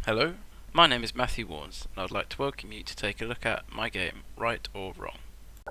Hello, my name is Matthew Warnes, and I'd like to welcome you to take a look at my game, Right or Wrong.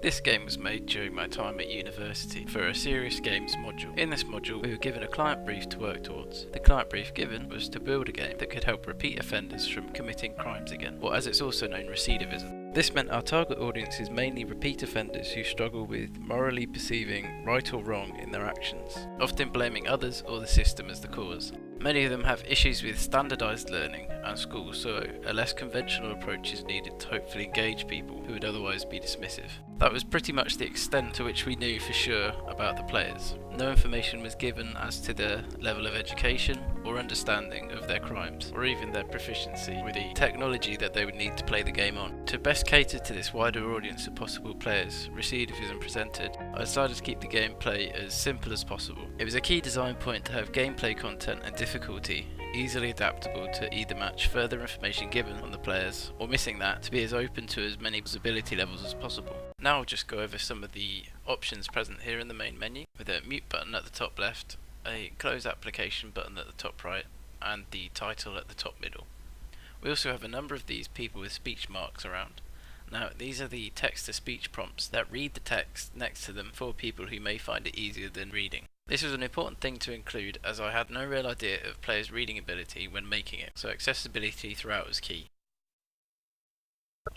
This game was made during my time at university for a serious games module. In this module, we were given a client brief to work towards. The client brief given was to build a game that could help repeat offenders from committing crimes again, or as it's also known, recidivism. This meant our target audience is mainly repeat offenders who struggle with morally perceiving right or wrong in their actions, often blaming others or the system as the cause. Many of them have issues with standardised learning and school, so a less conventional approach is needed to hopefully engage people who would otherwise be dismissive. That was pretty much the extent to which we knew for sure about the players. No information was given as to their level of education or understanding of their crimes, or even their proficiency with the technology that they would need to play the game on. To best cater to this wider audience of possible players, recidivism presented, I decided to keep the gameplay as simple as possible. It was a key design point to have gameplay content and difficulty easily adaptable to either match further information given on the players, or missing that, to be as open to as many possibility levels as possible. Now I'll just go over some of the options present here in the main menu, with a mute button at the top left, a close application button at the top right, and the title at the top middle. We also have a number of these people with speech marks around. Now these are the text-to-speech prompts that read the text next to them for people who may find it easier than reading. This was an important thing to include as I had no real idea of players' reading ability when making it, so accessibility throughout was key.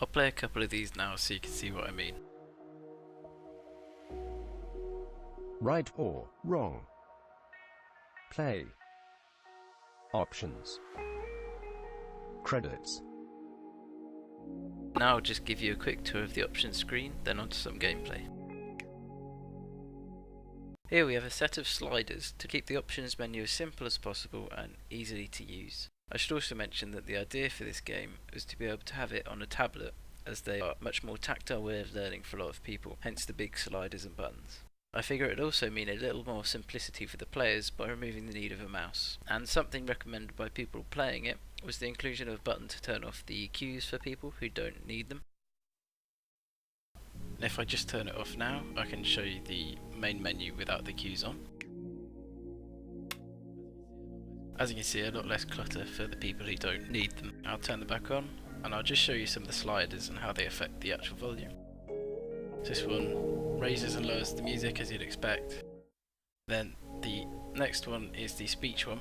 I'll play a couple of these now so you can see what I mean. Right or wrong. Play. Options. Credits. Now I'll just give you a quick tour of the options screen, then onto some gameplay. Here we have a set of sliders to keep the options menu as simple as possible and easily to use. I should also mention that the idea for this game was to be able to have it on a tablet, as they are a much more tactile way of learning for a lot of people, hence the big sliders and buttons. I figure it would also mean a little more simplicity for the players by removing the need of a mouse, and something recommended by people playing it was the inclusion of a button to turn off the cues for people who don't need them. If I just turn it off now, I can show you the main menu without the cues on. As you can see, a lot less clutter for the people who don't need them. I'll turn them back on, and I'll just show you some of the sliders and how they affect the actual volume. This one raises and lowers the music as you'd expect. Then the next one is the speech one,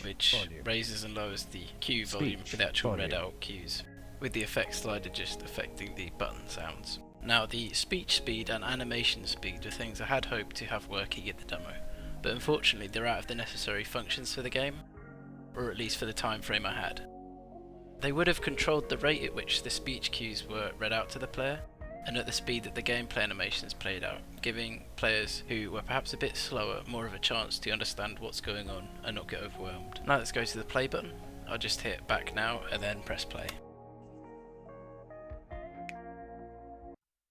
which volume. raises and lowers the cue volume for the actual read out cues, with the effect slider just affecting the button sounds. Now the speech speed and animation speed were things I had hoped to have working at the demo, but unfortunately they're out of the necessary functions for the game, or at least for the time frame I had. They would have controlled the rate at which the speech cues were read out to the player, and at the speed that the gameplay animations played out, giving players who were perhaps a bit slower more of a chance to understand what's going on and not get overwhelmed. Now let's go to the play button. I'll just hit back now and then press play.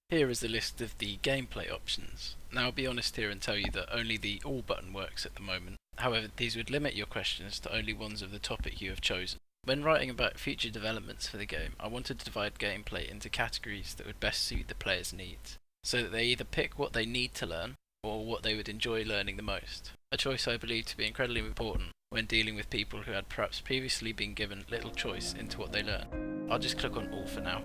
Here is the list of the gameplay options. Now I'll be honest here and tell you that only the all button works at the moment. However, these would limit your questions to only ones of the topic you have chosen. When writing about future developments for the game, I wanted to divide gameplay into categories that would best suit the player's needs, so that they either pick what they need to learn, or what they would enjoy learning the most. A choice I believe to be incredibly important when dealing with people who had perhaps previously been given little choice into what they learn. I'll just click on all for now.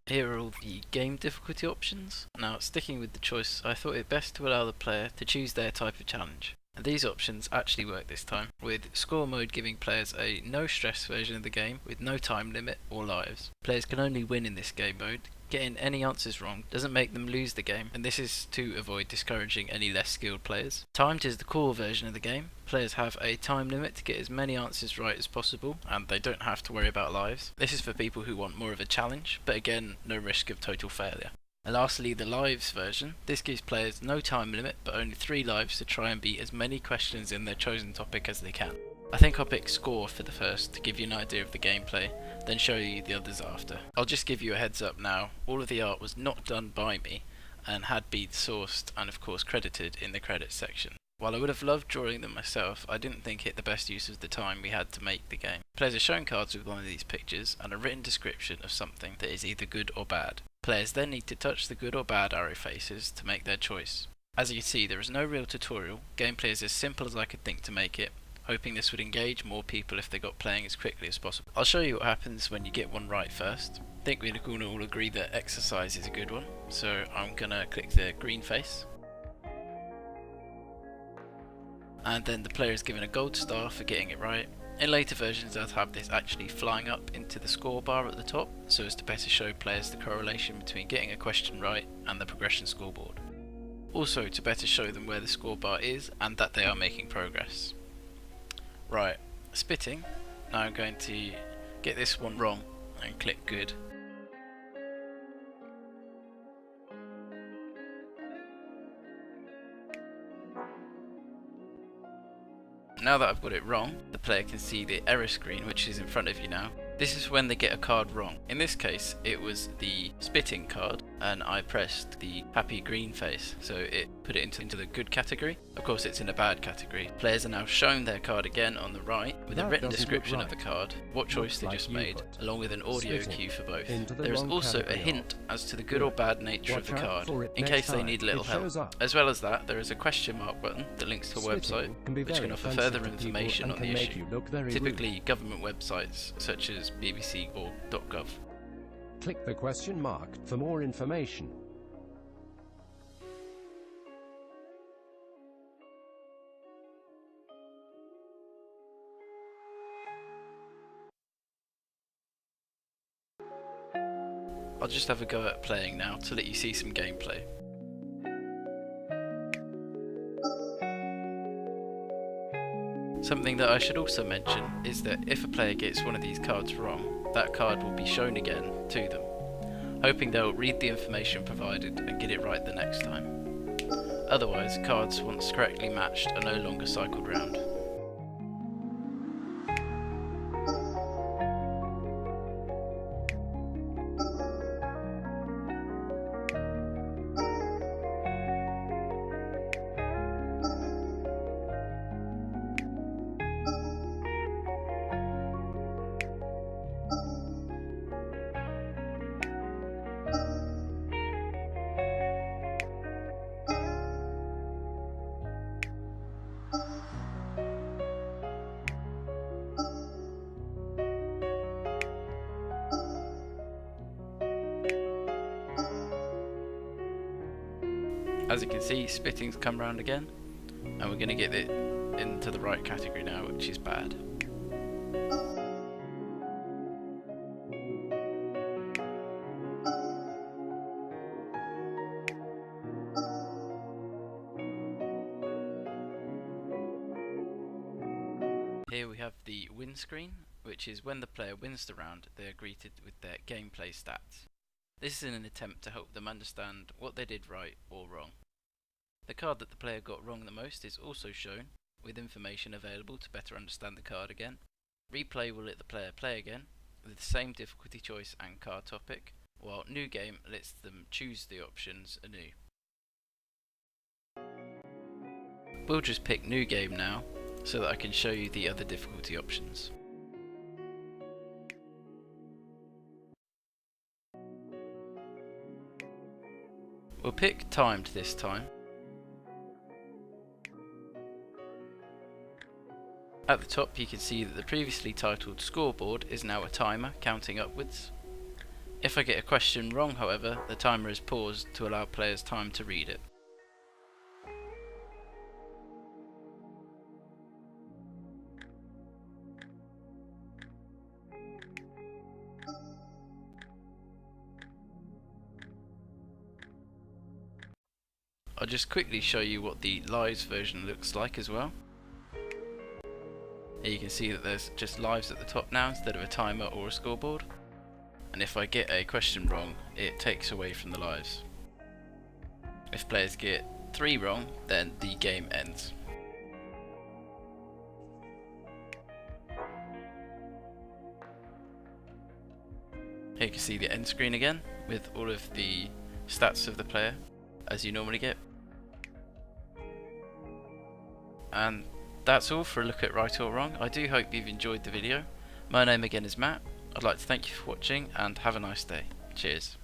Here are all the game difficulty options. Now, sticking with the choice, I thought it best to allow the player to choose their type of challenge. And these options actually work this time, with score mode giving players a no stress version of the game with no time limit or lives. Players can only win in this game mode. Getting any answers wrong doesn't make them lose the game, and this is to avoid discouraging any less skilled players. Timed is the core version of the game. Players have a time limit to get as many answers right as possible, and they don't have to worry about lives. This is for people who want more of a challenge, but again, no risk of total failure. And lastly, the lives version. This gives players no time limit, but only 3 lives to try and beat as many questions in their chosen topic as they can. I think I'll pick score for the first to give you an idea of the gameplay, then show you the others after. I'll just give you a heads up now, all of the art was not done by me, and had been sourced and of course credited in the credits section. While I would have loved drawing them myself, I didn't think it the best use of the time we had to make the game. Players are shown cards with one of these pictures and a written description of something that is either good or bad. Players then need to touch the good or bad arrow faces to make their choice. As you can see, there is no real tutorial. Gameplay is as simple as I could think to make it. hoping this would engage more people if they got playing as quickly as possible. I'll show you what happens when you get one right first. I think we're going to all agree that exercise is a good one, so I'm going to click the green face. And then the player is given a gold star for getting it right. In later versions they'll have this actually flying up into the score bar at the top, so as to better show players the correlation between getting a question right and the progression scoreboard. Also to better show them where the score bar is and that they are making progress. Right, spitting. Now I'm going to get this one wrong and click good. Now that I've got it wrong, the player can see the error screen, which is in front of you now. This is when they get a card wrong. In this case, it was the spitting card, and I pressed the happy green face, so it put it into the good category. Of course, it's in a bad category. Players are now shown their card again on the right, with a written description of the card, what choice they just made, along with an audio cue for both. There is also a hint as to the good or bad nature of the card, in case they need a little help. As well as that, there is a question mark button that links to a website, which can offer further information on the issue, typically government websites such as BBC or .gov. Click the question mark for more information. I'll just have a go at playing now to let you see some gameplay. Something that I should also mention is that if a player gets one of these cards wrong, that card will be shown again to them, hoping they'll read the information provided and get it right the next time. Otherwise, cards once correctly matched are no longer cycled round. As you can see, spitting's come round again, and we're going to get it into the right category now, which is bad. Here we have the win screen, which is when the player wins the round, they are greeted with their gameplay stats. This is in an attempt to help them understand what they did right or wrong. The card that the player got wrong the most is also shown, with information available to better understand the card again. Replay will let the player play again, with the same difficulty choice and card topic, while New Game lets them choose the options anew. We'll just pick New Game now, so that I can show you the other difficulty options. We'll pick Timed this time. At the top you can see that the previously titled scoreboard is now a timer counting upwards. If I get a question wrong, however, the timer is paused to allow players time to read it. I'll just quickly show you what the lives version looks like as well. Here you can see that there's just lives at the top now instead of a timer or a scoreboard. And if I get a question wrong, it takes away from the lives. If players get 3 wrong, then the game ends. Here you can see the end screen again, with all of the stats of the player, as you normally get. And that's all for a look at Right or Wrong. I do hope you've enjoyed the video. My name again is Matt. I'd like to thank you for watching and have a nice day. Cheers.